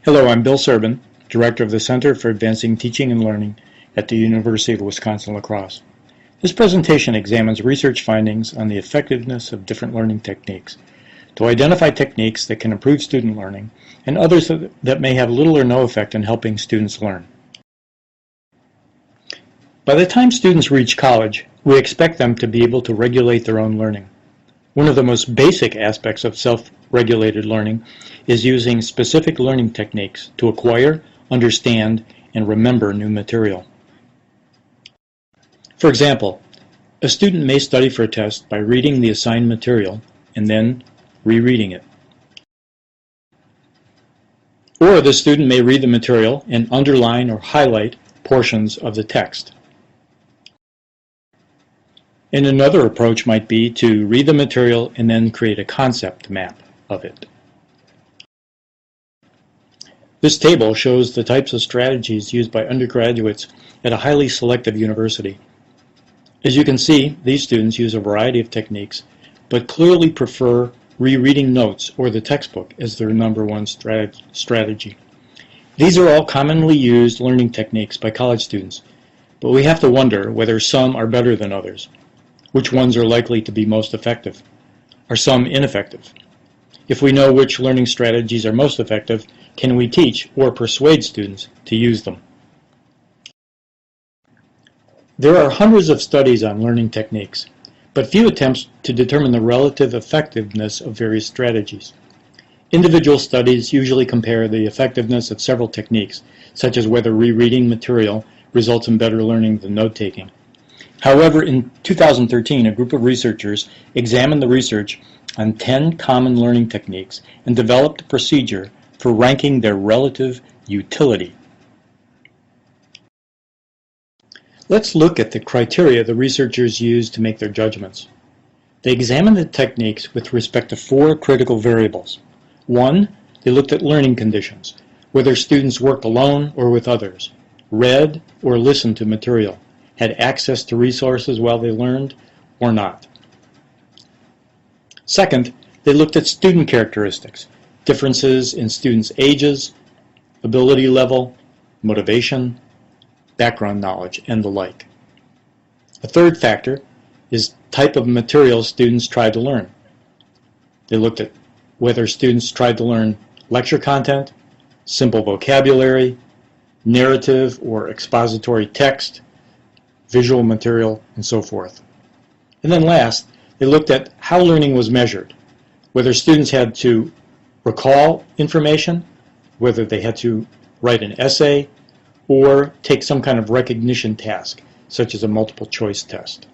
Hello, I'm Bill Serban, Director of the Center for Advancing Teaching and Learning at the University of Wisconsin-La Crosse. This presentation examines research findings on the effectiveness of different learning techniques to identify techniques that can improve student learning and others that may have little or no effect in helping students learn. By the time students reach college, we expect them to be able to regulate their own learning. One of the most basic aspects of self-regulated learning is using specific learning techniques to acquire, understand, and remember new material. For example, a student may study for a test by reading the assigned material and then rereading it. Or the student may read the material and underline or highlight portions of the text. And another approach might be to read the material and then create a concept map of it. This table shows the types of strategies used by undergraduates at a highly selective university. As you can see, these students use a variety of techniques, but clearly prefer rereading notes or the textbook as their number one strategy. These are all commonly used learning techniques by college students, but we have to wonder whether some are better than others. Which ones are likely to be most effective? Are some ineffective? If we know which learning strategies are most effective, can we teach or persuade students to use them? There are hundreds of studies on learning techniques, but few attempts to determine the relative effectiveness of various strategies. Individual studies usually compare the effectiveness of several techniques, such as whether rereading material results in better learning than note-taking. However, in 2013, a group of researchers examined the research on 10 common learning techniques and developed a procedure for ranking their relative utility. Let's look at the criteria the researchers used to make their judgments. They examined the techniques with respect to 4 critical variables. 1, they looked at learning conditions, whether students worked alone or with others, read or listened to material, had access to resources while they learned, or not. Second, they looked at student characteristics, differences in students' ages, ability level, motivation, background knowledge, and the like. A third factor is type of material students tried to learn. They looked at whether students tried to learn lecture content, simple vocabulary, narrative or expository text, visual material, and so forth. And then last, they looked at how learning was measured, whether students had to recall information, whether they had to write an essay, or take some kind of recognition task, such as a multiple choice test.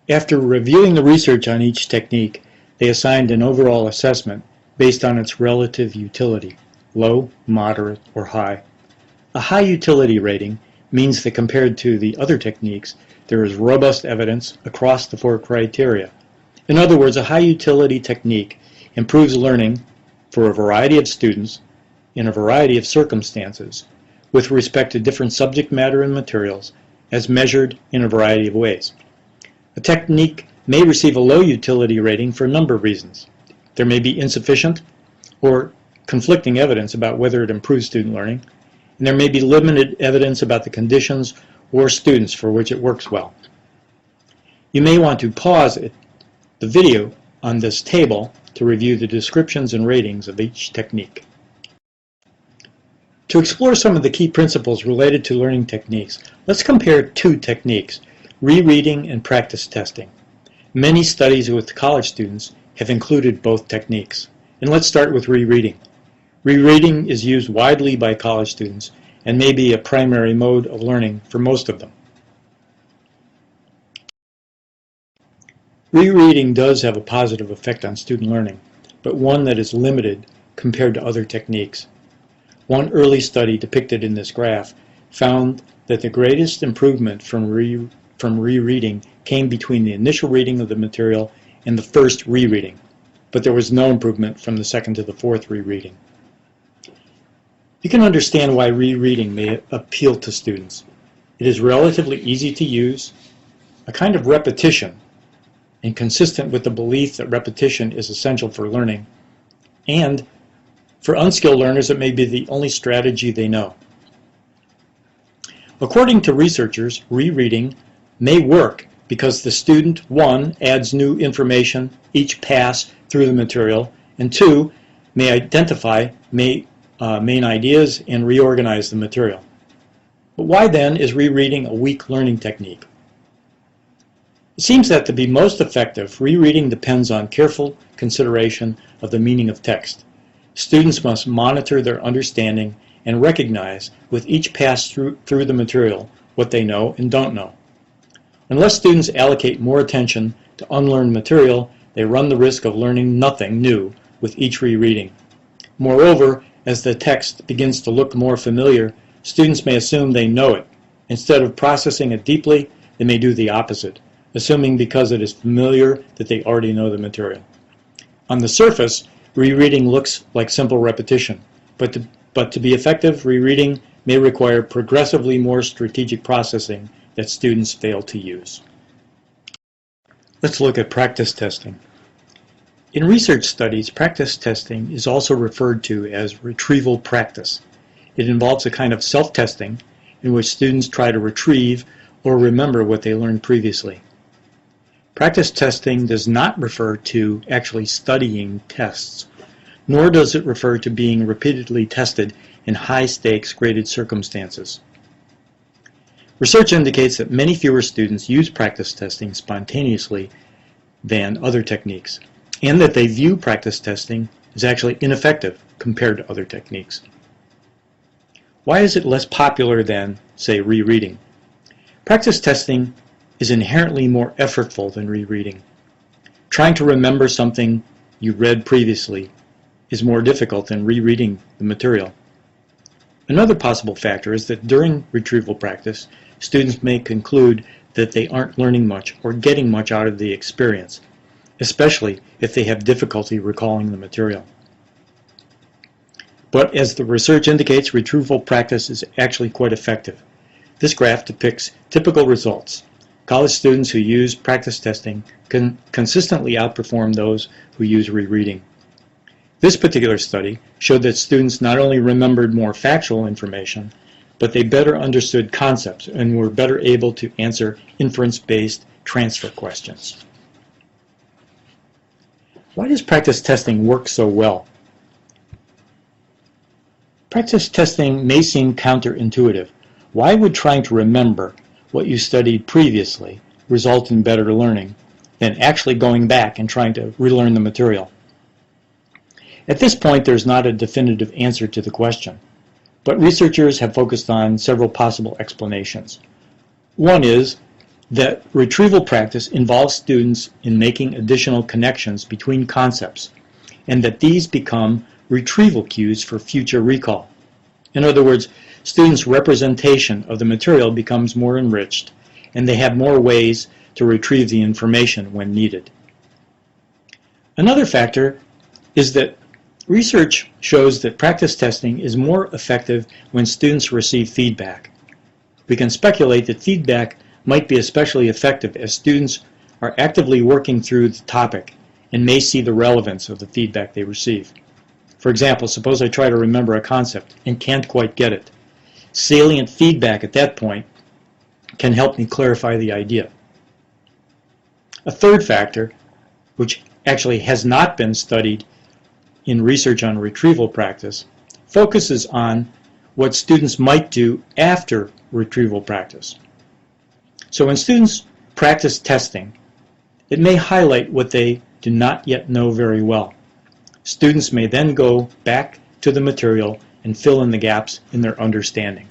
After reviewing the research on each technique, they assigned an overall assessment based on its relative utility, low, moderate, or high. A high utility rating means that compared to the other techniques, there is robust evidence across the 4 criteria. In other words, a high utility technique improves learning for a variety of students in a variety of circumstances with respect to different subject matter and materials as measured in a variety of ways. A technique may receive a low utility rating for a number of reasons. There may be insufficient or conflicting evidence about whether it improves student learning, and there may be limited evidence about the conditions or students for which it works well. You may want to pause the video on this table to review the descriptions and ratings of each technique. To explore some of the key principles related to learning techniques, let's compare 2 techniques, rereading and practice testing. Many studies with college students have included both techniques. And let's start with rereading. Rereading is used widely by college students and may be a primary mode of learning for most of them. Rereading does have a positive effect on student learning, but one that is limited compared to other techniques. One early study depicted in this graph found that the greatest improvement from rereading came between the initial reading of the material and the first rereading, but there was no improvement from the second to the 4th rereading. You can understand why rereading may appeal to students. It is relatively easy to use, a kind of repetition, and consistent with the belief that repetition is essential for learning, and For unskilled learners, it may be the only strategy they know. According to researchers, rereading may work because the student, 1, adds new information each pass through the material, and 2, may identify main ideas and reorganize the material. But why then is rereading a weak learning technique? It seems that to be most effective, rereading depends on careful consideration of the meaning of text. Students must monitor their understanding and recognize with each pass through the material what they know and don't know. Unless students allocate more attention to unlearned material, they run the risk of learning nothing new with each rereading. Moreover, as the text begins to look more familiar, students may assume they know it. Instead of processing it deeply, they may do the opposite, assuming because it is familiar that they already know the material. On the surface, rereading looks like simple repetition, but to be effective, rereading may require progressively more strategic processing that students fail to use. Let's look at practice testing. In research studies, practice testing is also referred to as retrieval practice. It involves a kind of self-testing in which students try to retrieve or remember what they learned previously. Practice testing does not refer to actually studying tests, nor does it refer to being repeatedly tested in high-stakes graded circumstances. Research indicates that many fewer students use practice testing spontaneously than other techniques, and that they view practice testing as actually ineffective compared to other techniques. Why is it less popular than, say, rereading? Practice testing is inherently more effortful than rereading. Trying to remember something you read previously is more difficult than rereading the material. Another possible factor is that during retrieval practice, students may conclude that they aren't learning much or getting much out of the experience, especially if they have difficulty recalling the material. But as the research indicates, retrieval practice is actually quite effective. This graph depicts typical results. College students who use practice testing can consistently outperform those who use rereading. This particular study showed that students not only remembered more factual information, but they better understood concepts and were better able to answer inference-based transfer questions. Why does practice testing work so well? Practice testing may seem counterintuitive. Why would trying to remember what you studied previously result in better learning than actually going back and trying to relearn the material? At this point, there's not a definitive answer to the question, but researchers have focused on several possible explanations. One is that retrieval practice involves students in making additional connections between concepts, and that these become retrieval cues for future recall. In other words, students' representation of the material becomes more enriched, and they have more ways to retrieve the information when needed. Another factor is that research shows that practice testing is more effective when students receive feedback. We can speculate that feedback might be especially effective as students are actively working through the topic and may see the relevance of the feedback they receive. For example, suppose I try to remember a concept and can't quite get it. Salient feedback at that point can help me clarify the idea. A third factor, which actually has not been studied in research on retrieval practice, focuses on what students might do after retrieval practice. So when students practice testing, it may highlight what they do not yet know very well. Students may then go back to the material and fill in the gaps in their understanding.